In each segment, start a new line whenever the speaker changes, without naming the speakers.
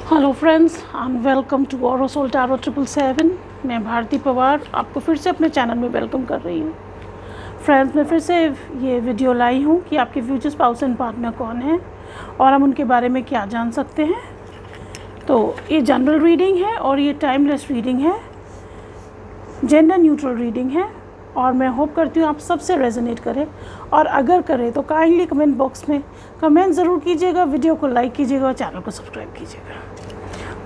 Hello friends and welcome to ओरोसोल tarot 777। मैं भारती पवार आपको फिर से अपने चैनल में वेलकम कर रही हूँ। फ्रेंड्स, मैं फिर से ये वीडियो लाई हूँ कि आपके फ्यूचर स्पाउस एंड पार्टनर कौन है और हम उनके बारे में क्या जान सकते हैं। तो ये जनरल रीडिंग है और ये टाइमलेस रीडिंग है, जेंडर न्यूट्रल रीडिंग है और मैं होप करती हूँ आप सबसे रेजोनेट करे। और अगर करे तो काइंडली कमेंट बॉक्स में कमेंट ज़रूर कीजिएगा, वीडियो को लाइक कीजिएगा और चैनल को सब्सक्राइब कीजिएगा।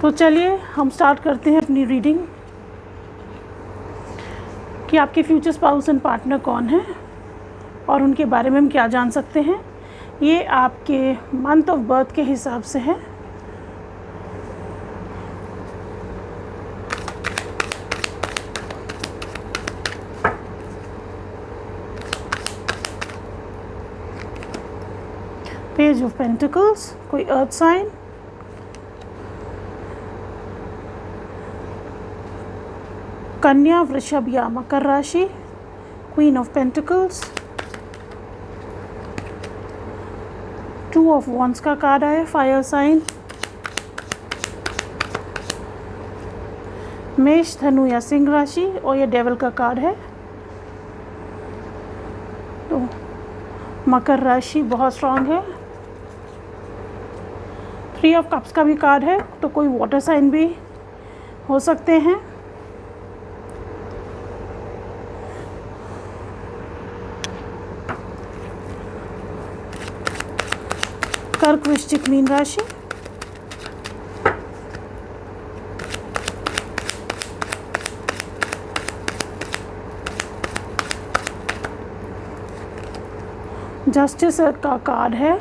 तो चलिए हम स्टार्ट करते हैं अपनी रीडिंग कि आपके फ्यूचर स्पाउस एंड पार्टनर कौन है और उनके बारे में हम क्या जान सकते हैं। ये आपके मंथ ऑफ बर्थ के हिसाब से है। पेज ऑफ पेंटिकल्स, कोई अर्थ साइन, कन्या, वृषभ या मकर राशि, queen of pentacles, 2 of wands का कार्ड है, फायर साइन, मेष, धनु या सिंह राशि और ये डेविल का कार्ड है। तो मकर राशि बहुत स्ट्रांग है। 3 ऑफ कप्स का भी कार्ड है, तो कोई वाटर साइन भी हो सकते हैं। कर्क, वृश्चिक, मीन राशि, जस्टिस का कार्ड है,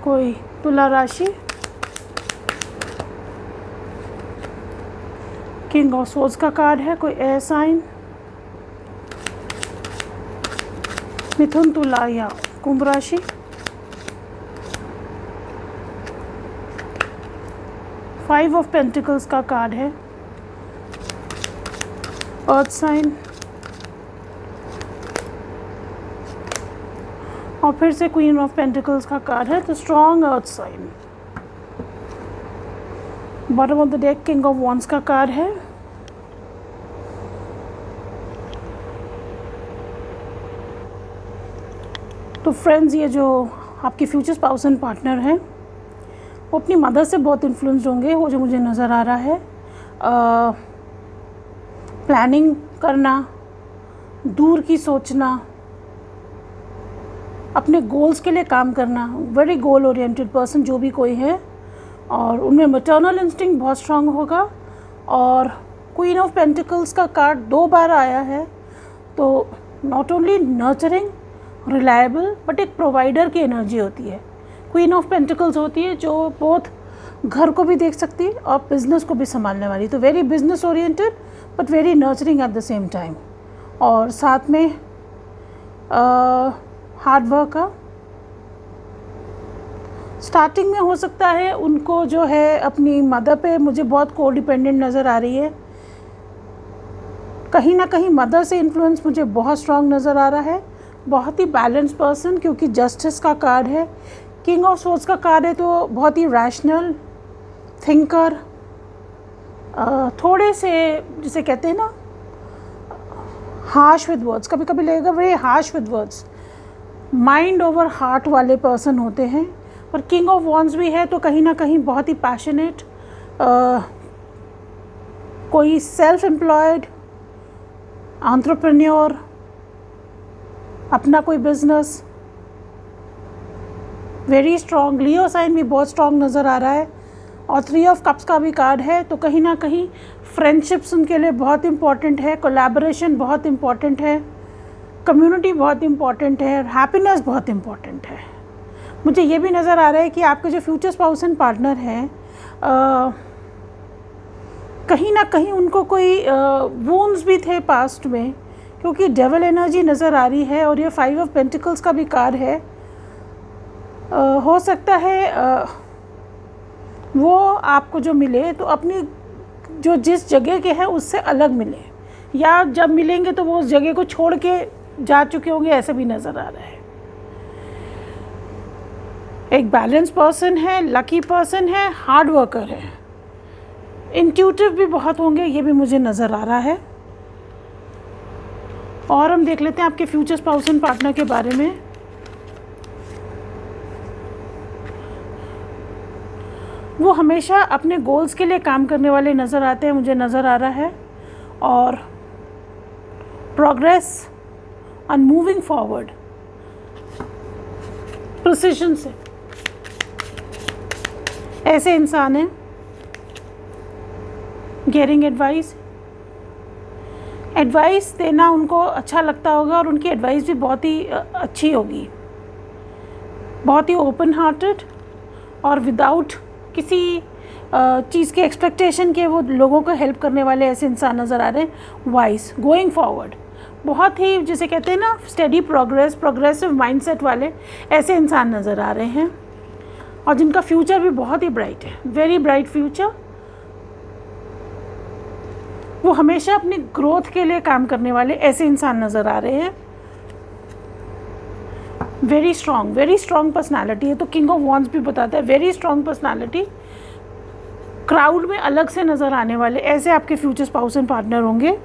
कोई तुला राशि, किंग ऑफ सोर्ड्स का कार्ड है, कोई एयर साइन, मिथुन, तुला या कुंभ राशि, फाइव ऑफ पेंटिकल्स का कार्ड है, अर्थ साइन और फिर से क्वीन ऑफ पेंटिकल्स का कार्ड है, तो strong earth sign. Bottom of the deck king of wands का कार्ड है, तो फ्रेंड्स ये जो आपके फ्यूचर स्पाउस एंड पार्टनर हैं वो अपनी मदर से बहुत इन्फ्लुएंस्ड होंगे, वो जो मुझे नज़र आ रहा है। प्लानिंग करना, दूर की सोचना, अपने गोल्स के लिए काम करना, वेरी गोल ओरिएंटेड पर्सन जो भी कोई है, और उनमें मैटरनल इंस्टिंक्ट बहुत स्ट्रांग होगा। और क्वीन ऑफ पेंटिकल्स का कार्ड 2 बार आया है, तो not only nurturing, reliable, but एक प्रोवाइडर की एनर्जी होती है। क्वीन ऑफ पेंटिकल्स होती है जो बहुत घर को भी देख सकती है और बिजनेस को भी संभालने वाली, तो very business oriented but very nurturing at the same time. और साथ में हार्ड वर्क का स्टार्टिंग में हो सकता है उनको जो है अपनी मदर पे मुझे बहुत को डिपेंडेंट नज़र आ रही है। कहीं ना कहीं मदर से इन्फ्लुएंस मुझे बहुत स्ट्रांग नज़र आ रहा है। बहुत ही बैलेंस पर्सन, क्योंकि जस्टिस का कार्ड है, किंग ऑफ सोर्ड्स का कार्ड है, तो बहुत ही रैशनल थिंकर, थोड़े से जिसे कहते हैं ना हार्श विद वर्ड्स, कभी कभी लगेगा very harsh with words, mind over heart वाले पर्सन होते हैं। और किंग ऑफ वॉन्ड्स भी है, तो कहीं ना कहीं बहुत ही पैशनेट, कोई सेल्फ एम्प्लॉयड, एंटरप्रेन्योर, अपना कोई बिजनेस, वेरी स्ट्रॉन्ग। लियो साइन भी बहुत स्ट्रॉन्ग नज़र आ रहा है। और 3 ऑफ कप्स का भी कार्ड है, तो कहीं ना कहीं फ्रेंडशिप्स उनके लिए बहुत इम्पॉर्टेंट है, कोलैबोरेशन बहुत इम्पॉर्टेंट है, कम्युनिटी बहुत इम्पॉर्टेंट है, हैप्पीनेस बहुत इम्पॉर्टेंट है। मुझे ये भी नज़र आ रहा है कि आपके जो फ्यूचर स्पाउस एंड पार्टनर हैं, कहीं ना कहीं उनको कोई वूंड्स भी थे पास्ट में, क्योंकि डेविल एनर्जी नज़र आ रही है। और ये 5 ऑफ पेंटिकल्स का भी कार्ड है। हो सकता है वो आपको जो मिले तो अपनी जो जिस जगह के हैं उससे अलग मिले, या जब मिलेंगे तो वो उस जगह को छोड़ के जा चुके होंगे, ऐसे भी नज़र आ रहा है। एक बैलेंस पर्सन है, लकी पर्सन है, हार्ड वर्कर है। इंट्यूटिव भी बहुत होंगे, ये भी मुझे नज़र आ रहा है। और हम देख लेते हैं आपके फ्यूचर स्पाउस एंड पार्टनर के बारे में। वो हमेशा अपने गोल्स के लिए काम करने वाले नज़र आते हैं, मुझे नज़र आ रहा है। और progress and moving forward, precision से ऐसे इंसान हैं। गिविंग एडवाइस देना उनको अच्छा लगता होगा और उनकी एडवाइस भी बहुत ही अच्छी होगी, बहुत ही ओपन हार्टेड और विदाउट किसी चीज़ के एक्सपेक्टेशन के वो लोगों को हेल्प करने वाले ऐसे इंसान नज़र आ रहे हैं। वाइज, गोइंग फॉरवर्ड, बहुत ही जिसे कहते हैं ना स्टेडी प्रोग्रेस, प्रोग्रेसिव माइंडसेट वाले ऐसे इंसान नज़र आ रहे हैं और जिनका फ्यूचर भी बहुत ही ब्राइट है, वेरी ब्राइट फ्यूचर। वो हमेशा अपनी ग्रोथ के लिए काम करने वाले ऐसे इंसान नज़र आ रहे हैं। वेरी स्ट्रॉन्ग पर्सनालिटी है, तो किंग ऑफ वॉन्ड्स भी बताता है वेरी स्ट्रॉन्ग पर्सनालिटी। क्राउड में अलग से नज़र आने वाले ऐसे आपके फ्यूचर स्पाउस एंड पार्टनर होंगे।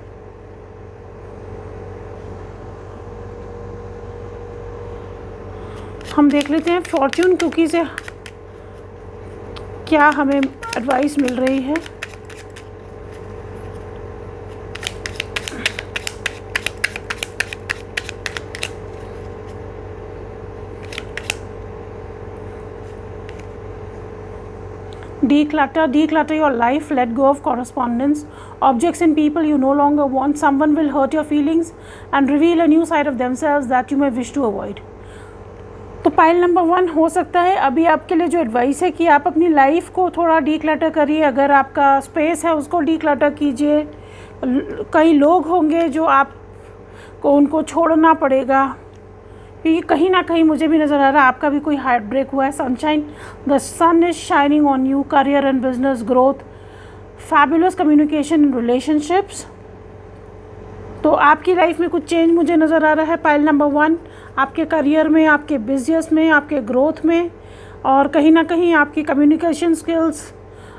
हम देख लेते हैं फॉर्च्यून कुकी से क्या हमें एडवाइस मिल रही है। Declutter your life, let go of correspondence, objects and people you no longer want. Someone will hurt your feelings and reveal a new side of themselves that you may wish to avoid. तो pile number 1 हो सकता है अभी आपके लिए जो advice है कि आप अपनी लाइफ को थोड़ा डीक्लटर करिए। अगर आपका स्पेस है उसको डीक्लटर कीजिए। कई लोग होंगे जो आपको उनको छोड़ना पड़ेगा, क्योंकि कहीं ना कहीं मुझे भी नज़र आ रहा है आपका भी कोई हार्ट ब्रेक हुआ है। Sunshine, the sun is shining on you, career and business growth, fabulous communication in relationships. तो आपकी लाइफ में कुछ चेंज मुझे नज़र आ रहा है पाइल नंबर 1, आपके करियर में, आपके बिजनेस में, आपके ग्रोथ में, और कहीं ना कहीं आपकी कम्युनिकेशन स्किल्स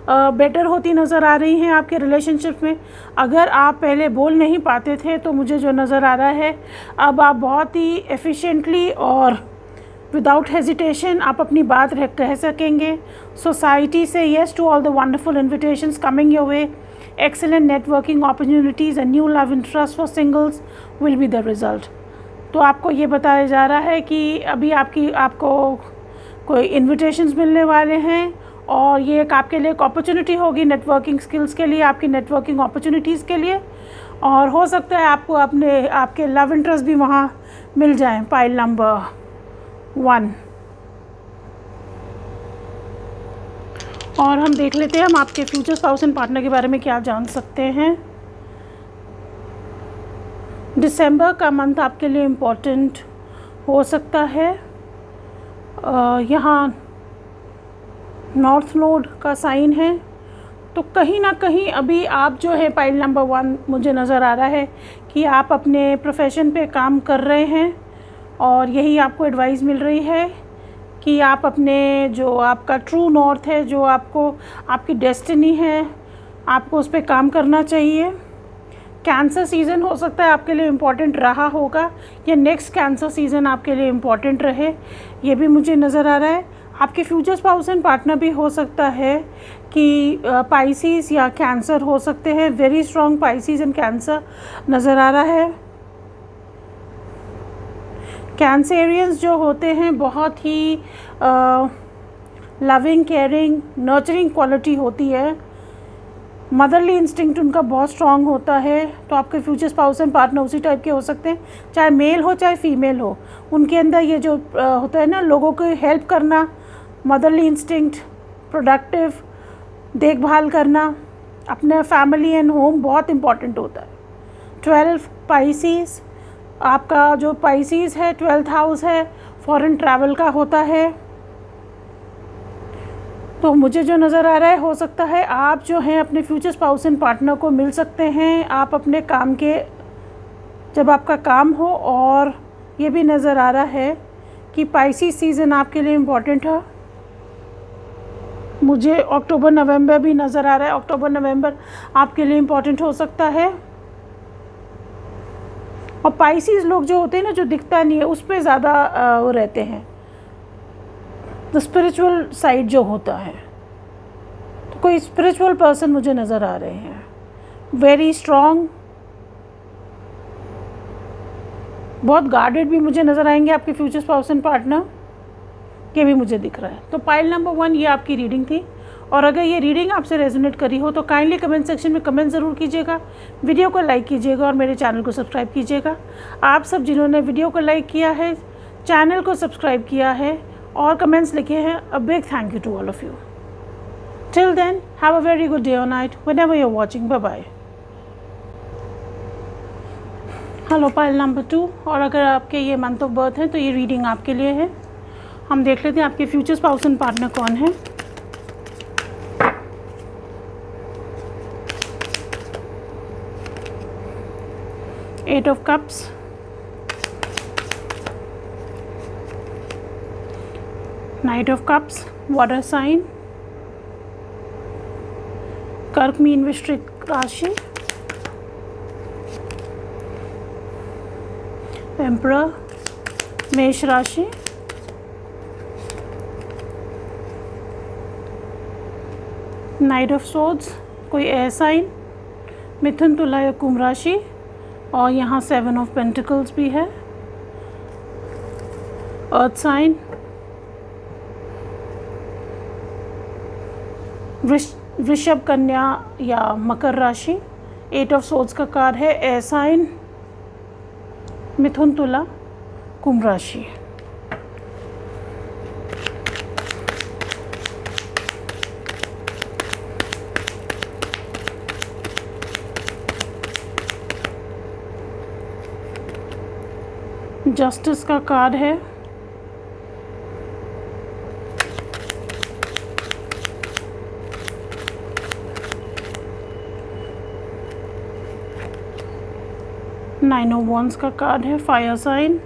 बेटर होती नज़र आ रही हैं आपके रिलेशनशिप में। अगर आप पहले बोल नहीं पाते थे तो मुझे जो नज़र आ रहा है अब आप बहुत ही एफिशिएंटली और विदाउट हेजिटेशन आप अपनी बात कह सकेंगे। सोसाइटी से yes to all the wonderful invitations coming your way, excellent networking opportunities and new love interest for singles will be the result. तो आपको ये बताया जा रहा है कि अभी आपको कोई इन्विटेशंस मिलने वाले हैं और ये एक आपके लिए एक अपॉर्चुनिटी होगी नेटवर्किंग स्किल्स के लिए, आपकी नेटवर्किंग अपॉर्चुनिटीज़ के लिए। और हो सकता है आपको आपके लव इंटरेस्ट भी वहाँ मिल जाएं पाइल नंबर 1। और हम देख लेते हैं हम आपके फ्यूचर स्पाउस एंड पार्टनर के बारे में क्या जान सकते हैं। दिसंबर का मंथ आपके लिए इम्पोर्टेंट हो सकता है। यहाँ नॉर्थ नोड का साइन है, तो कहीं ना कहीं अभी आप जो है पाइल नंबर 1 मुझे नज़र आ रहा है कि आप अपने प्रोफेशन पे काम कर रहे हैं और यही आपको एडवाइस मिल रही है कि आप अपने जो आपका ट्रू नॉर्थ है, जो आपकी डेस्टिनी है, आपको उस पर काम करना चाहिए। कैंसर सीज़न हो सकता है आपके लिए इम्पॉर्टेंट रहा होगा या नेक्स्ट कैंसर सीज़न आपके लिए इम्पॉर्टेंट रहे, ये भी मुझे नज़र आ रहा है। आपके फ्यूचर स्पाउस एंड पार्टनर भी हो सकता है कि पाइसिस या कैंसर हो सकते हैं। Very strong Pisces and cancer नज़र आ रहा है। कैंसेरियंस जो होते हैं बहुत ही लविंग, केयरिंग, नर्चरिंग क्वालिटी होती है। मदरली इंस्टिंक्ट उनका बहुत स्ट्रॉन्ग होता है। तो आपके फ्यूचर स्पाउस एंड पार्टनर उसी टाइप के हो सकते हैं, चाहे मेल हो चाहे फीमेल हो। उनके अंदर ये जो होता है ना लोगों को हेल्प करना, मदरली इंस्टिंक्ट, प्रोडक्टिव, देखभाल करना, अपने फैमिली एंड होम बहुत इम्पॉर्टेंट होता है। 12 पाइसिस, आपका जो पाइसिस है 12th हाउस है, फॉरेन ट्रैवल का होता है। तो मुझे जो नज़र आ रहा है हो सकता है आप जो हैं अपने फ्यूचर स्पाउस एंड पार्टनर को मिल सकते हैं आप अपने काम के, जब आपका काम हो। और ये भी नज़र आ रहा है कि पाइसिस सीज़न आपके लिए इम्पॉर्टेंट है। मुझे अक्टूबर नवंबर भी नज़र आ रहा है। अक्टूबर नवंबर आपके लिए इम्पोर्टेंट हो सकता है। और पाइसिस लोग जो होते हैं ना, जो दिखता नहीं है, उस पर ज़्यादा वो रहते हैं, द स्पिरिचुअल साइड जो होता है। तो कोई स्पिरिचुअल पर्सन मुझे नज़र आ रहे हैं, वेरी स्ट्रॉन्ग, बहुत गार्डेड भी मुझे नज़र आएंगे आपके फ्यूचर स्पाउस एंड पार्टनर, ये भी मुझे दिख रहा है। तो पाइल नंबर 1 ये आपकी रीडिंग थी। और अगर ये रीडिंग आपसे रेजोनेट करी हो तो काइंडली कमेंट सेक्शन में कमेंट ज़रूर कीजिएगा, वीडियो को लाइक कीजिएगा और मेरे चैनल को सब्सक्राइब कीजिएगा। आप सब जिन्होंने वीडियो को लाइक किया है, चैनल को सब्सक्राइब किया है और कमेंट्स लिखे हैं, a big thank you to all of you. Till then have a very good day और night whenever you are watching. Bye bye. Hello pile number 2। और अगर आपके ये मंथ ऑफ बर्थ है तो ये रीडिंग आपके लिए है। हम देख लेते हैं आपके फ्यूचर स्पाउस एंड पार्टनर कौन है। Eight of cups, knight of cups, water sign, कर्क मीन वृश्चिक राशि, एम्परर मेष राशि, नाइट ऑफ सोर्ड्स कोई एयर साइन, मिथुन तुला या कुंभ राशि, और यहाँ 7 ऑफ पेंटिकल्स भी है, अर्थ साइन, वृषभ कन्या या मकर राशि, 8 ऑफ सोर्ड्स का कार्ड है, एयर साइन, मिथुन तुला कुंभ राशि। जस्टिस का कार्ड है, नाइन ऑफ वॉन्ड्स का कार्ड है, फायर साइन,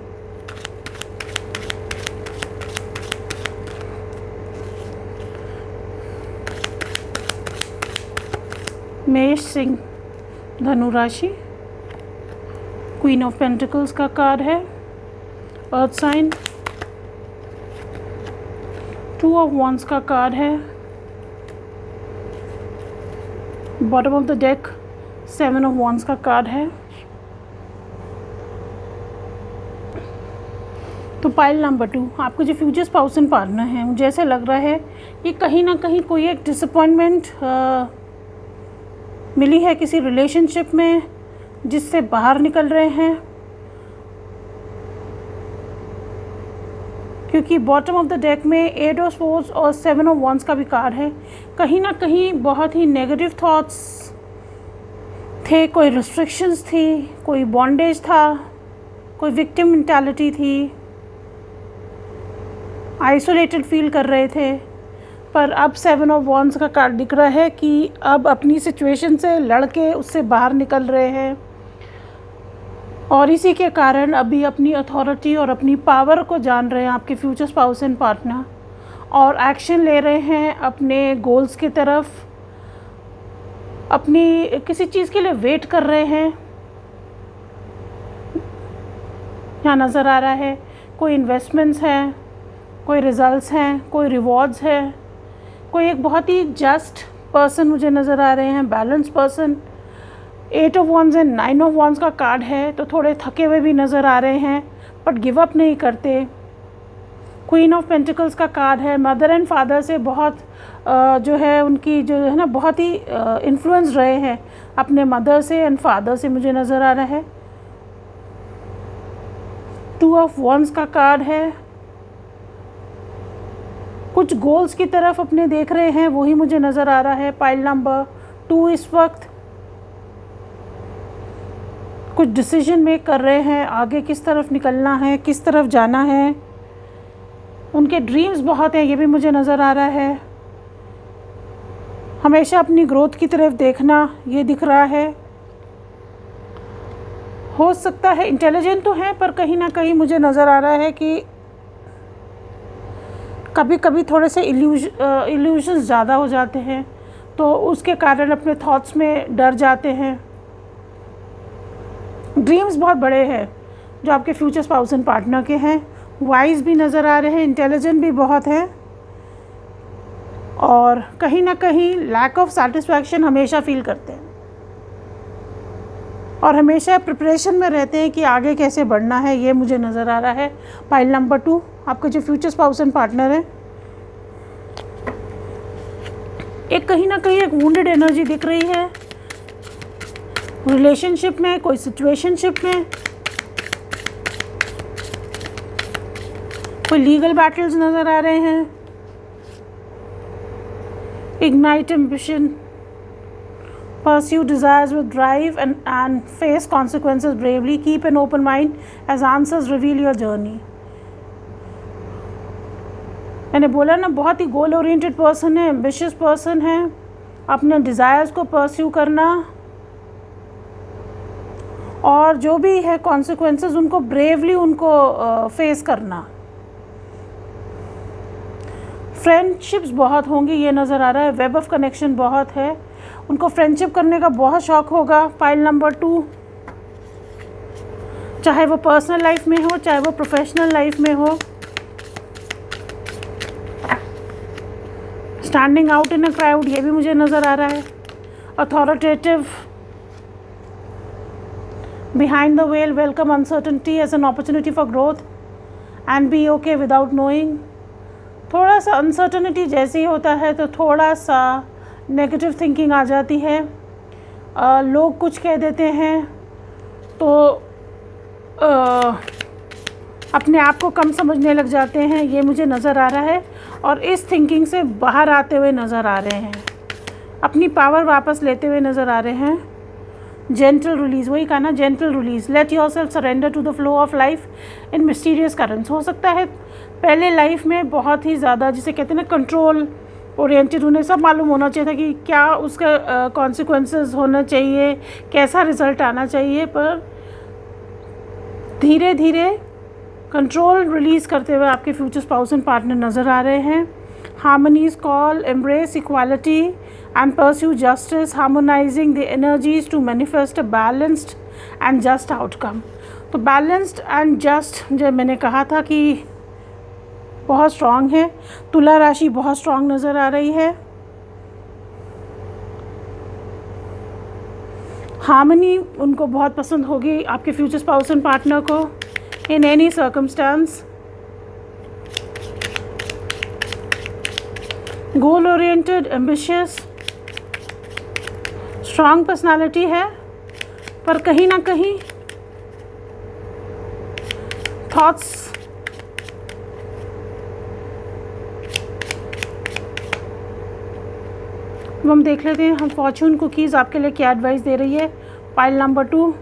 मेष सिंह धनु राशि, क्वीन ऑफ पेंटिकल्स का कार्ड है, अर्थ साइन, 2 ऑफ वॉन्ड्स का कार्ड है, bottom of the deck 7 of wands का कार्ड है। तो पाइल नंबर 2 आपको जो फ्यूचर स्पाउस एंड पार्टनर है, मुझे ऐसा लग रहा है कि कहीं ना कहीं कोई एक डिसअपॉइंटमेंट मिली है किसी रिलेशनशिप में, जिससे बाहर निकल रहे हैं, क्योंकि बॉटम ऑफ द डेक में 8 ऑफ सोर्ड्स और 7 ऑफ वॉन्ड्स का भी कार्ड है। कहीं ना कहीं बहुत ही नेगेटिव थॉट्स थे, कोई रिस्ट्रिक्शंस थी, कोई बॉन्डेज था, कोई विक्टिम मेंटालिटी थी, आइसोलेटेड फील कर रहे थे। पर अब 7 ऑफ वॉन्ड्स का कार्ड दिख रहा है कि अब अपनी सिचुएशन से लड़के उससे बाहर निकल रहे हैं, और इसी के कारण अभी अपनी अथॉरिटी और अपनी पावर को जान रहे हैं आपके फ्यूचर स्पाउस एंड पार्टनर, और एक्शन ले रहे हैं अपने गोल्स की तरफ, अपनी किसी चीज़ के लिए वेट कर रहे हैं। यहाँ नज़र आ रहा है कोई इन्वेस्टमेंट्स हैं, कोई रिजल्ट्स हैं, कोई रिवॉर्ड्स है, कोई एक बहुत ही जस्ट पर्सन मुझे नज़र आ रहे हैं, balance person. 8 of wands and 9 of wands का कार्ड है, तो थोड़े थके हुए भी नज़र आ रहे हैं, बट गिव अप नहीं करते। क्वीन ऑफ पेंटिकल्स का कार्ड है, मदर एंड फादर से बहुत जो है उनकी जो है ना बहुत ही इन्फ्लुएंस रहे हैं अपने मदर से एंड फादर से, मुझे नज़र आ रहा है। 2 ऑफ वॉन्ड्स का कार्ड है, कुछ गोल्स की तरफ अपने देख रहे हैं, वही मुझे नज़र आ रहा है। पाइल नंबर 2 इस वक्त कुछ डिसीजन मेक कर रहे हैं, आगे किस तरफ निकलना है, किस तरफ जाना है। उनके ड्रीम्स बहुत हैं, ये भी मुझे नज़र आ रहा है। हमेशा अपनी ग्रोथ की तरफ देखना, ये दिख रहा है। हो सकता है इंटेलिजेंट तो हैं, पर कहीं ना कहीं मुझे नज़र आ रहा है कि कभी कभी थोड़े से इल्यूजन्स ज़्यादा हो जाते हैं, तो उसके कारण अपने थॉट्स में डर जाते हैं। ड्रीम्स बहुत बड़े हैं जो आपके फ्यूचर स्पाउस एंड पार्टनर के हैं। वाइज भी नज़र आ रहे हैं, इंटेलिजेंट भी बहुत है, और कहीं ना कहीं लैक ऑफ सेटिस्फैक्शन हमेशा फील करते हैं, और हमेशा प्रिपरेशन में रहते हैं कि आगे कैसे बढ़ना है। ये मुझे नज़र आ रहा है। पाइल नंबर 2, आपके जो फ्यूचर स्पाउस एंड पार्टनर है, एक कहीं ना कहीं एक वुंडेड एनर्जी दिख रही है रिलेशनशिप में, कोई सिचुएशनशिप में, कोई लीगल बैटल्स नज़र आ रहे हैं। Ignite ambition, pursue desires with drive and face consequences bravely. Keep an open mind as answers reveal your journey. मैंने बोला ना, बहुत ही गोल ओरिएंटेड पर्सन है, एम्बिशियस पर्सन है। अपने डिज़ायर्स को परस्यू करना और जो भी है कॉन्सिक्वेंसेस उनको ब्रेवली उनको फेस करना। फ्रेंडशिप्स बहुत होंगी ये नज़र आ रहा है। वेब ऑफ कनेक्शन बहुत है, उनको फ्रेंडशिप करने का बहुत शौक़ होगा। पाइल नंबर 2, चाहे वो पर्सनल लाइफ में हो चाहे वो प्रोफेशनल लाइफ में हो। Standing out in a crowd, ये भी मुझे नज़र आ रहा है। Authoritative, behind the veil, welcome uncertainty as an opportunity for growth and be okay without knowing. थोड़ा सा अनसर्टेनिटी जैसे ही होता है तो थोड़ा सा नेगेटिव थिंकिंग आ जाती है। लोग कुछ कह देते हैं तो अपने आप को कम समझने लग जाते हैं, ये मुझे नज़र आ रहा है। और इस थिंकिंग से बाहर आते हुए नज़र आ रहे हैं, अपनी पावर वापस लेते हुए नज़र आ रहे हैं। जेंटल रिलीज़, वही कहा ना, gentle release. Let yourself surrender to the flow of life in mysterious currents. हो सकता है पहले लाइफ में बहुत ही ज़्यादा, जिसे कहते हैं ना, कंट्रोल ओरिएंटेड, उन्हें सब मालूम होना चाहिए था कि क्या उसका कॉन्सिक्वेंसेस होना चाहिए, कैसा रिज़ल्ट आना चाहिए, पर धीरे धीरे कंट्रोल रिलीज़ करते हुए आपके फ्यूचर स्पाउस एंड पार्टनर नज़र आ रहे हैं। Harmony's call, embrace equality and pursue justice, harmonising the energies to manifest a balanced and just outcome. तो बैलेंस्ड एंड जस्ट, जो मैंने कहा था कि बहुत स्ट्रॉन्ग है। तुला राशि बहुत स्ट्रॉन्ग नज़र आ रही है। हार्मनी उनको बहुत पसंद होगी, आपके फ्यूचर स्पाउस एंड पार्टनर को, in any circumstance. Goal oriented, ambitious, strong personality है, पर कहीं ना कहीं थॉट्स हम देख लेते हैं। हम फॉर्चून कुकीज़ आपके लिए क्या एडवाइस दे रही है। पाइल नंबर 2,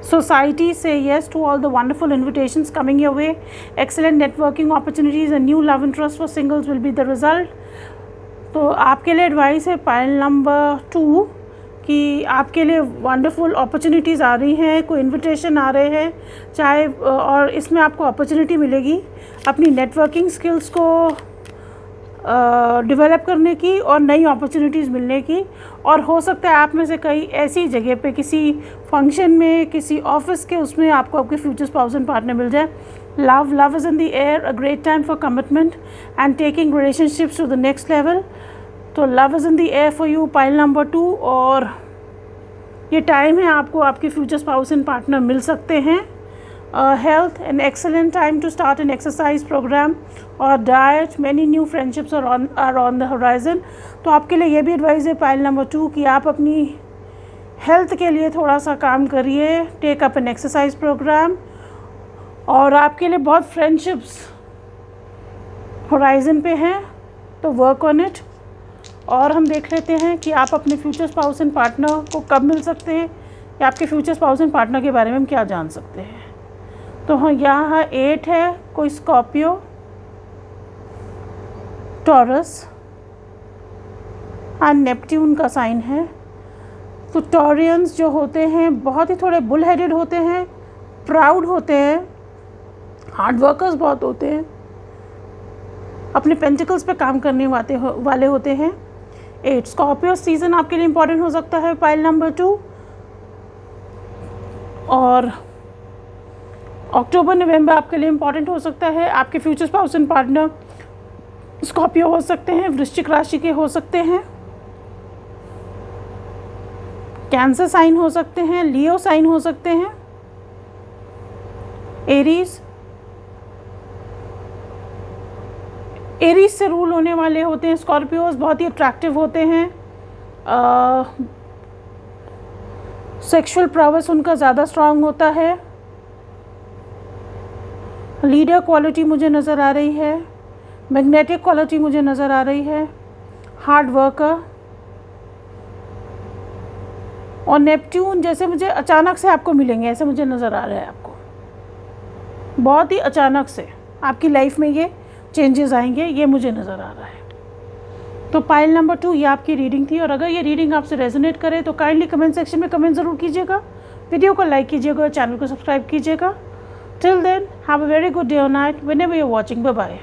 सोसाइटी से yes to all the wonderful invitations coming your way, excellent networking opportunities and new love interest for singles will be the result. तो आपके लिए एडवाइस है पाइल नंबर 2 कि आपके लिए वंडरफुल अपॉर्चुनिटीज़ आ रही हैं, कोई इन्विटेशन आ रहे हैं, चाहे, और इसमें आपको अपॉर्चुनिटी मिलेगी अपनी नेटवर्किंग स्किल्स को डेवलप करने की और नई अपॉर्चुनिटीज़ मिलने की। और हो सकता है आप में से कई ऐसी जगह पे, किसी फंक्शन में, किसी ऑफिस के उसमें आपको आपके फ्यूचर स्पाउस एंड पार्टनर मिल जाए। Love is in the air, a great time for commitment and taking relationships to the next level. तो love is in the air for you, pile number 2। और ये time है आपको आपके future spouse and partner मिल सकते हैं। Health, an excellent time to start an exercise program or diet. Many new friendships are on the horizon. तो आपके लिए ये भी एडवाइस है पाइल नंबर 2 कि आप अपनी हेल्थ के लिए थोड़ा सा काम करिए, take up an exercise programme. और आपके लिए बहुत फ्रेंडशिप्स होराइजन पे हैं, तो वर्क ऑन इट। और हम देख लेते हैं कि आप अपने फ्यूचर स्पाउस एंड पार्टनर को कब मिल सकते हैं, या आपके फ्यूचर स्पाउस एंड पार्टनर के बारे में हम क्या जान सकते हैं। तो हाँ, यहाँ 8 है, कोई स्कॉर्पियो, टॉरस एंड नेपट्यून का साइन है। तो टॉरियंस जो होते हैं बहुत ही थोड़े बुल हेडेड होते हैं, प्राउड होते हैं, हार्ड वर्कर्स बहुत होते हैं, अपने पेंटिकल्स पे काम करने वाले होते हैं। 8 स्कॉर्पियो सीज़न आपके लिए इम्पॉर्टेंट हो सकता है, पाइल नंबर 2। और अक्टूबर नवंबर आपके लिए इम्पॉर्टेंट हो सकता है। आपके future spouse and partner Scorpio हो सकते हैं, वृश्चिक राशि के हो सकते हैं, कैंसर साइन हो सकते हैं, लियो साइन हो सकते हैं, एरीज से रूल होने वाले होते हैं स्कॉर्पियोज, बहुत ही अट्रैक्टिव होते हैं। सेक्सुअल प्रॉवस उनका ज़्यादा स्ट्रांग होता है। लीडर क्वालिटी मुझे नज़र आ रही है, मैग्नेटिक क्वालिटी मुझे नज़र आ रही है, हार्ड वर्कर। और नेपट्यून जैसे मुझे अचानक से आपको मिलेंगे, ऐसे मुझे नज़र आ रहा है। आपको बहुत ही अचानक से आपकी लाइफ में ये चेंजेस आएंगे, ये मुझे नज़र आ रहा है। तो पाइल नंबर 2 ये आपकी रीडिंग थी। और अगर ये रीडिंग आपसे रेजोनेट करे तो काइंडली कमेंट सेक्शन में कमेंट ज़रूर कीजिएगा, वीडियो को लाइक कीजिएगा और चैनल को सब्सक्राइब कीजिएगा। Till then have a very good day और night whenever you are watching. Bye bye.